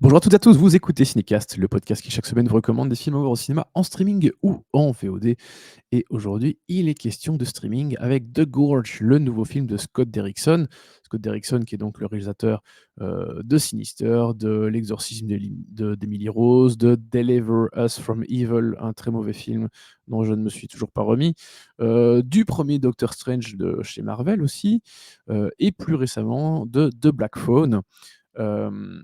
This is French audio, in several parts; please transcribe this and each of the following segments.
Bonjour à toutes et à tous, vous écoutez Cinécast, le podcast qui chaque semaine vous recommande des films à voir au cinéma en streaming ou en VOD. Et aujourd'hui, il est question de streaming avec The Gorge, le nouveau film de Scott Derrickson. Scott Derrickson qui est donc le réalisateur de Sinister, de L'exorcisme d'Emily Rose, de Deliver Us from Evil, un très mauvais film dont je ne me suis toujours pas remis, du premier Doctor Strange de chez Marvel aussi, et plus récemment de The Black Phone. Euh,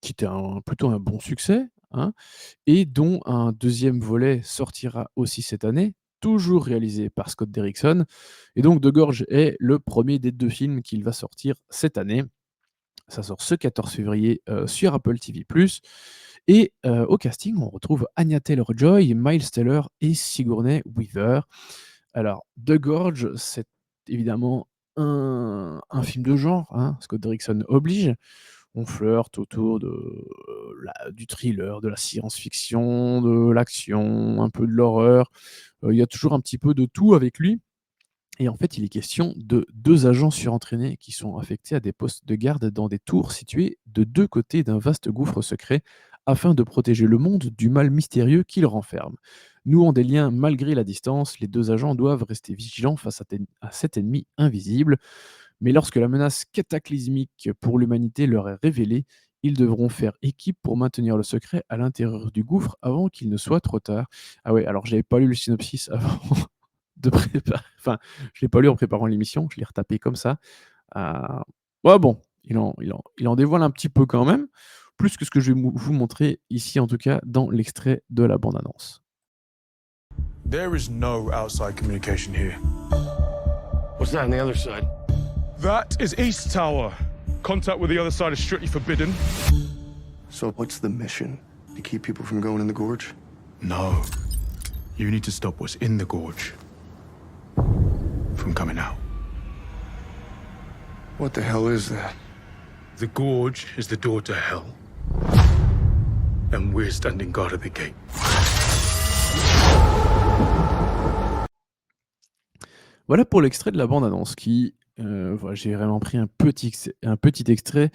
qui était plutôt un bon succès, hein, et dont un deuxième volet sortira aussi cette année, toujours réalisé par Scott Derrickson. Et donc The Gorge est le premier des deux films qu'il va sortir cette année. Ça sort ce 14 février sur Apple TV+. Et au casting, on retrouve Anya Taylor-Joy, Miles Teller et Sigourney Weaver. Alors, The Gorge, c'est évidemment un film de genre, hein, Scott Derrickson oblige. On flirte autour de, du thriller, de la science-fiction, de l'action, un peu de l'horreur. Il y a toujours un petit peu de tout avec lui. Et en fait, il est question de deux agents surentraînés qui sont affectés à des postes de garde dans des tours situées de deux côtés d'un vaste gouffre secret afin de protéger le monde du mal mystérieux qui le renferme. Nouant des liens malgré la distance, les deux agents doivent rester vigilants face à cet ennemi invisible. Mais lorsque la menace cataclysmique pour l'humanité leur est révélée, ils devront faire équipe pour maintenir le secret à l'intérieur du gouffre avant qu'il ne soit trop tard. Ah ouais, alors j'avais pas lu le synopsis avant de préparer. Enfin, je l'ai pas lu en préparant l'émission, je l'ai retapé comme ça. Euh, Ouais, bon, il en dévoile un petit peu quand même, plus que ce que je vais vous montrer ici, en tout cas, dans l'extrait de la bande-annonce. There is no outside communication here. What's that on the other side? That is East Tower. Contact with the other side is strictly forbidden. So what's the mission? To keep people from going in the gorge? No. You need to stop what's in the gorge from coming out. What the hell is that? The gorge is the door to hell. And we're standing guard at the gate. Voilà pour l'extrait de la bande-annonce qui, voilà, j'ai vraiment pris un petit extrait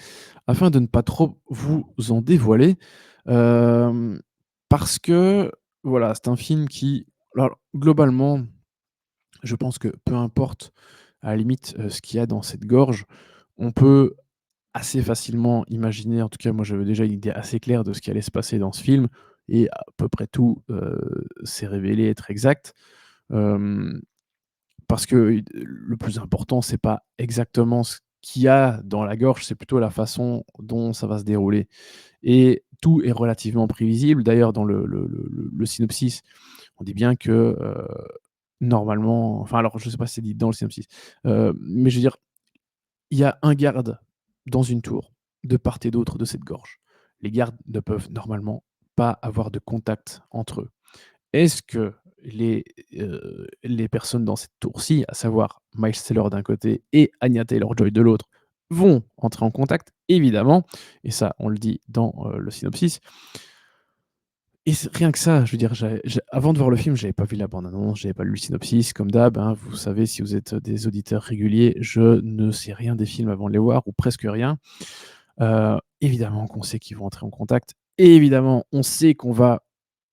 afin de ne pas trop vous en dévoiler, parce que, voilà, c'est un film qui alors globalement, je pense que peu importe à la limite, ce qu'il y a dans cette gorge, on peut assez facilement imaginer, en tout cas moi j'avais déjà une idée assez claire de ce qui allait se passer dans ce film et à peu près tout, s'est révélé être exact. Hem Parce que le plus important, c'est pas exactement ce qu'il y a dans la gorge, c'est plutôt la façon dont ça va se dérouler. Et tout est relativement prévisible. D'ailleurs, dans le synopsis, on dit bien que, normalement enfin alors je sais pas si c'est dit dans le synopsis, mais je veux dire, il y a un garde dans une tour, de part et d'autre de cette gorge. Les gardes ne peuvent normalement pas avoir de contact entre eux. Est-ce que les personnes dans cette tour-ci, à savoir Miles Teller d'un côté et Anya Taylor-Joy de l'autre, vont entrer en contact? Évidemment, et ça, on le dit dans, le synopsis. Et c'est rien que ça, je veux dire, avant de voir le film, j'avais pas vu la bande-annonce, j'avais pas lu le synopsis, comme d'hab, hein. Vous savez, si vous êtes des auditeurs réguliers, je ne sais rien des films avant de les voir ou presque rien. Évidemment qu'on sait qu'ils vont entrer en contact. Et évidemment, on sait qu'on va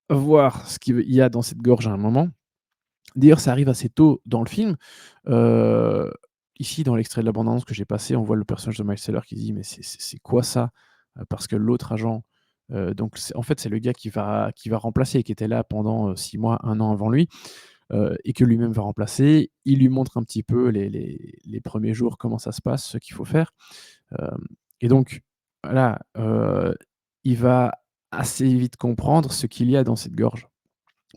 voir ce qu'il y a dans cette gorge à un moment. D'ailleurs, ça arrive assez tôt dans le film. Heu, Ici, dans l'extrait de la bande annonce que j'ai passé, on voit le personnage de Miles Teller qui dit: «Mais c'est quoi ça?» Parce que l'autre agent, donc c'est en fait, c'est le gars qui va remplacer, qui était là pendant, 6 mois, 1 an avant lui, et que lui-même va remplacer. Il lui montre un petit peu les 1ers jours, comment ça se passe, ce qu'il faut faire. Hem Et donc voilà, il va assez vite comprendre ce qu'il y a dans cette gorge.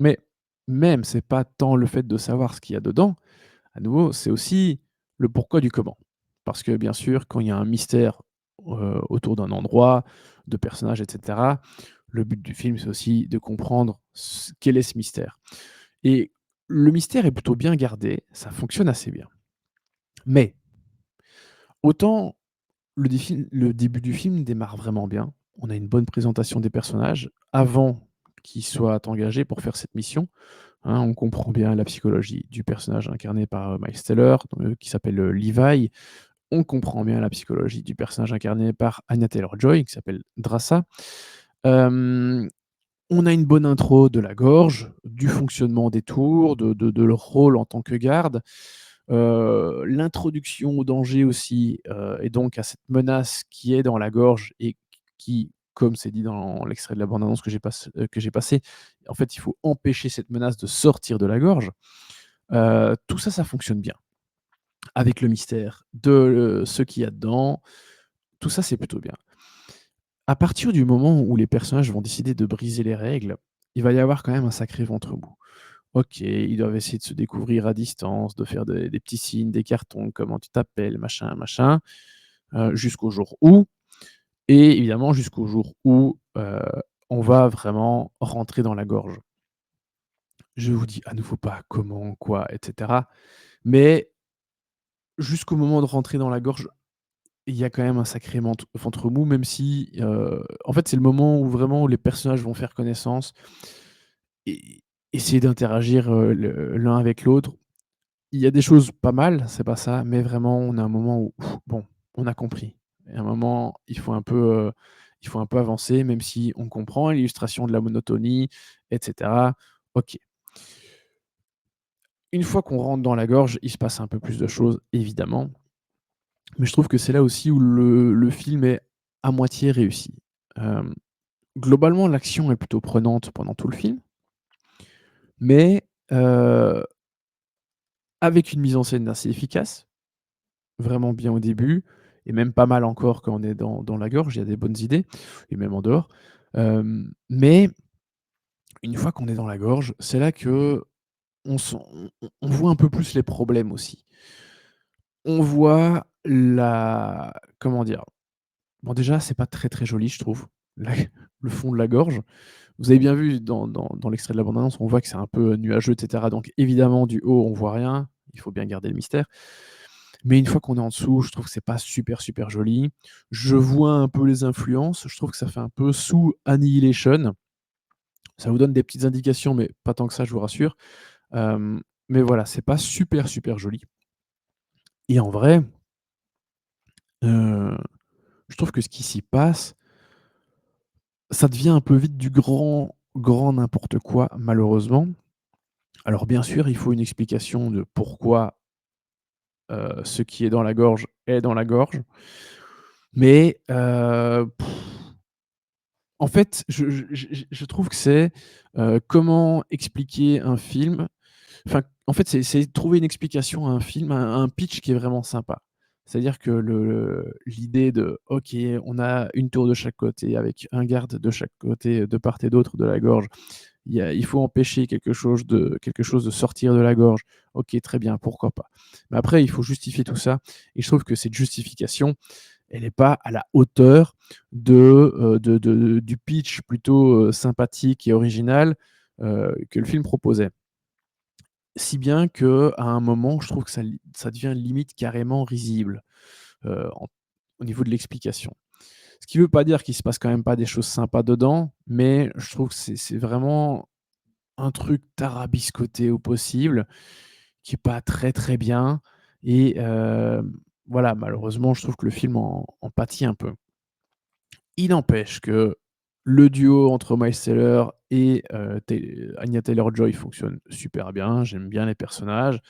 Mais même, c'est pas tant le fait de savoir ce qu'il y a dedans, à nouveau, c'est aussi le pourquoi du comment. Parce que bien sûr, quand il y a un mystère, autour d'un endroit, de personnages et cetera, le but du film, c'est aussi de comprendre quel est ce mystère. Et le mystère est plutôt bien gardé, ça fonctionne assez bien. Mais autant le début du film démarre vraiment bien, on a une bonne présentation des personnages avant qu'ils soient engagés pour faire cette mission. Hein, on comprend bien la psychologie du personnage incarné par, Miles Teller, qui s'appelle, Levi. On comprend bien la psychologie du personnage incarné par Anya Taylor-Joy, qui s'appelle Drassa. Hem, on a une bonne intro de la gorge, du fonctionnement des tours, de leur rôle en tant que garde, l'introduction au danger aussi, et donc à cette menace qui est dans la gorge et qui, comme c'est dit dans l'extrait de la bande annonce que j'ai passé, en fait, il faut empêcher cette menace de sortir de la gorge. Tout ça, ça fonctionne bien. Avec le mystère de, ce qu'il y a dedans, tout ça, c'est plutôt bien. À partir du moment où les personnages vont décider de briser les règles, il va y avoir quand même un sacré ventre-mou. OK, ils doivent essayer de se découvrir à distance, de faire des petits signes, des cartons, comment tu t'appelles, machin, machin, jusqu'au jour où et évidemment jusqu'au jour où, on va vraiment rentrer dans la gorge. Je vous dis à nouveau pas comment, quoi, et cetera, mais jusqu'au moment de rentrer dans la gorge, il y a quand même un sacré ventre mou, même si, en fait, c'est le moment où vraiment les personnages vont faire connaissance et essayer d'interagir, l'un avec l'autre. Il y a des choses pas mal, c'est pas ça, mais vraiment, on a un moment où, bon, on a compris. Et à un moment, il faut un peu avancer, même si on comprend l'illustration de la monotonie, et cetera. OK. Une fois qu'on rentre dans la gorge, il se passe un peu plus de choses, évidemment. Mais je trouve que c'est là aussi où le film est à moitié réussi. Hem, globalement, l'action est plutôt prenante pendant tout le film, mais avec une mise en scène assez efficace, vraiment bien au début et même pas mal encore quand on est dans la gorge, il y a des bonnes idées et même en dehors. Mais une fois qu'on est dans la gorge, c'est là qu'on on voit un peu plus les problèmes aussi. On voit la comment dire? Bon déjà, c'est pas très, très joli, je trouve, la le fond de la gorge. Vous avez bien vu dans l'extrait de la bande annonce, on voit que c'est un peu, nuageux et cetera, donc évidemment du haut, on voit rien, il faut bien garder le mystère. Mais une fois qu'on est en dessous, je trouve que c'est pas super, super joli. Je vois un peu les influences, je trouve que ça fait un peu sous Annihilation. Ça vous donne des petites indications, mais pas tant que ça, je vous rassure. Hem, mais voilà, c'est pas super, super joli et en vrai, heu, je trouve que ce qui s'y passe, ça devient un peu vite du grand, grand n'importe quoi, malheureusement. Alors bien sûr, il faut une explication de pourquoi, ce qui est dans la gorge, mais en fait, je trouve que c'est, comment expliquer un film. Enfin, en fait, c'est trouver une explication à un film, à un pitch qui est vraiment sympa. C'est-à-dire que l'idée de: «OK, on a une tour de chaque côté avec un garde de chaque côté, de part et d'autre de la gorge. Il faut empêcher quelque chose de sortir de la gorge. OK, très bien, pourquoi pas?» Mais après, il faut justifier tout ça et je trouve que cette justification, elle n'est pas à la hauteur du pitch plutôt, sympathique et original, que le film proposait. Si bien qu'à un moment, je trouve que ça devient limite carrément risible, en au niveau de l'explication. Ce qui ne veut pas dire qu'il se passe quand même pas des choses sympas dedans, mais je trouve que c'est vraiment un truc tarabiscoté au possible, qui est pas très, très bien et voilà, malheureusement, je trouve que le film en pâtit un peu. Il n'empêche que le duo entre Miles Teller et Anya Taylor-Joy fonctionne super bien. J'aime bien les personnages.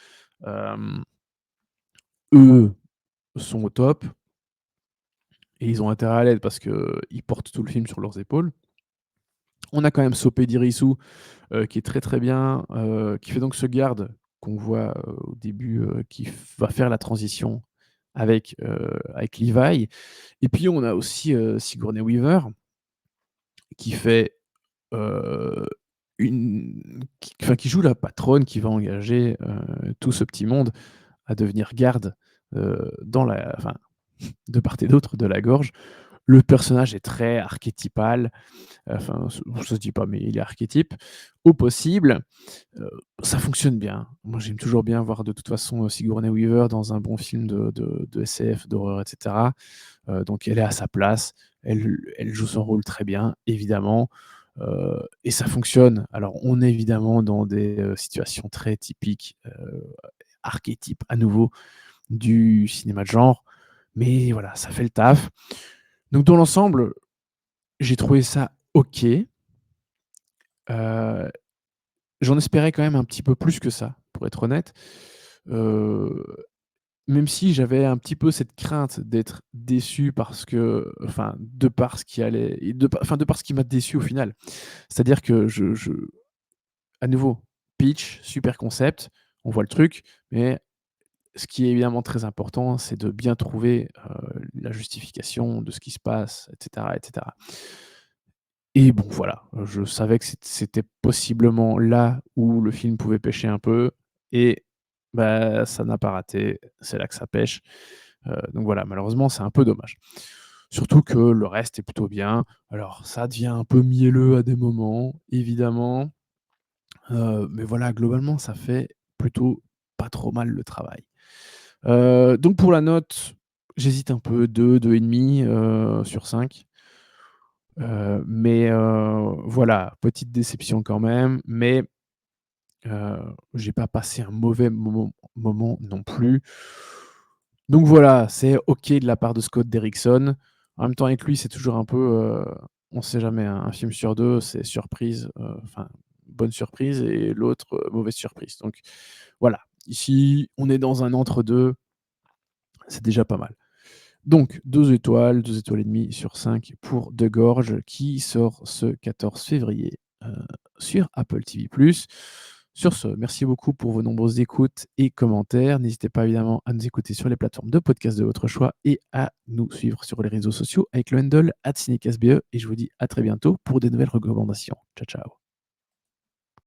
Hem, eux sont au top et ils ont intérêt à l'être parce qu'ils portent tout le film sur leurs épaules. On a quand même Sope Dirisu, qui est très, très bien, qui fait donc ce garde qu'on voit, au début, va faire la transition avec Levi et puis on a aussi, Sigourney Weaver qui fait, heu, qui joue la patronne qui va engager, tout ce petit monde à devenir garde, de part et d'autre de la gorge. Le personnage est très archétypal, enfin, ça se dit pas, mais il est archétype au possible. Heu, ça fonctionne bien. Moi, j'aime toujours bien voir de toute façon, Sigourney Weaver dans un bon film de SF, d'horreur et cetera. Donc elle est à sa place. Elle joue son rôle très bien, évidemment, et ça fonctionne. Alors on est évidemment dans des, situations très typiques, archétypes à nouveau du cinéma de genre. mais voilà, ça fait le taf. Donc dans l'ensemble, j'ai trouvé ça OK. Heu, J'en espérais quand même un petit peu plus que ça, pour être honnête. Heu, Même si j'avais un petit peu cette crainte d'être déçu parce que enfin, de par ce qui allait et de par ce qui m'a déçu au final. C'est-à-dire que à nouveau, pitch, super concept, on voit le truc, mais ce qui est évidemment très important, c'est de bien trouver, la justification de ce qui se passe, et cetera, et cetera. Et bon, voilà, je savais que c'était possiblement là où le film pouvait pêcher un peu et bah, ça n'a pas raté, c'est là que ça pêche. Donc voilà, malheureusement, c'est un peu dommage. Surtout que le reste est plutôt bien. Alors ça devient un peu mielleux à des moments, évidemment, mais voilà, globalement, ça fait plutôt pas trop mal le travail. Donc pour la note, j'hésite un peu, 2,5 sur 5. Mais voilà, petite déception quand même, mais j'ai pas passé un mauvais moment non plus. Donc voilà, c'est OK de la part de Scott Derrickson. En même temps, avec lui, c'est toujours un peu, on sait jamais, hein, un film sur 2, c'est surprise, enfin, bonne surprise et l'autre, mauvaise surprise. Donc voilà, ici, on est dans un entre-deux, c'est déjà pas mal. Donc 2 étoiles, 2 étoiles et demie sur 5 pour De Gorge qui sort ce 14 février, sur Apple TV+. Sur ce, merci beaucoup pour vos nombreuses écoutes et commentaires. N'hésitez pas évidemment à nous écouter sur les plateformes de podcast de votre choix et à nous suivre sur les réseaux sociaux avec le handle @cinecastbe et je vous dis à très bientôt pour des nouvelles recommandations. Ciao, ciao.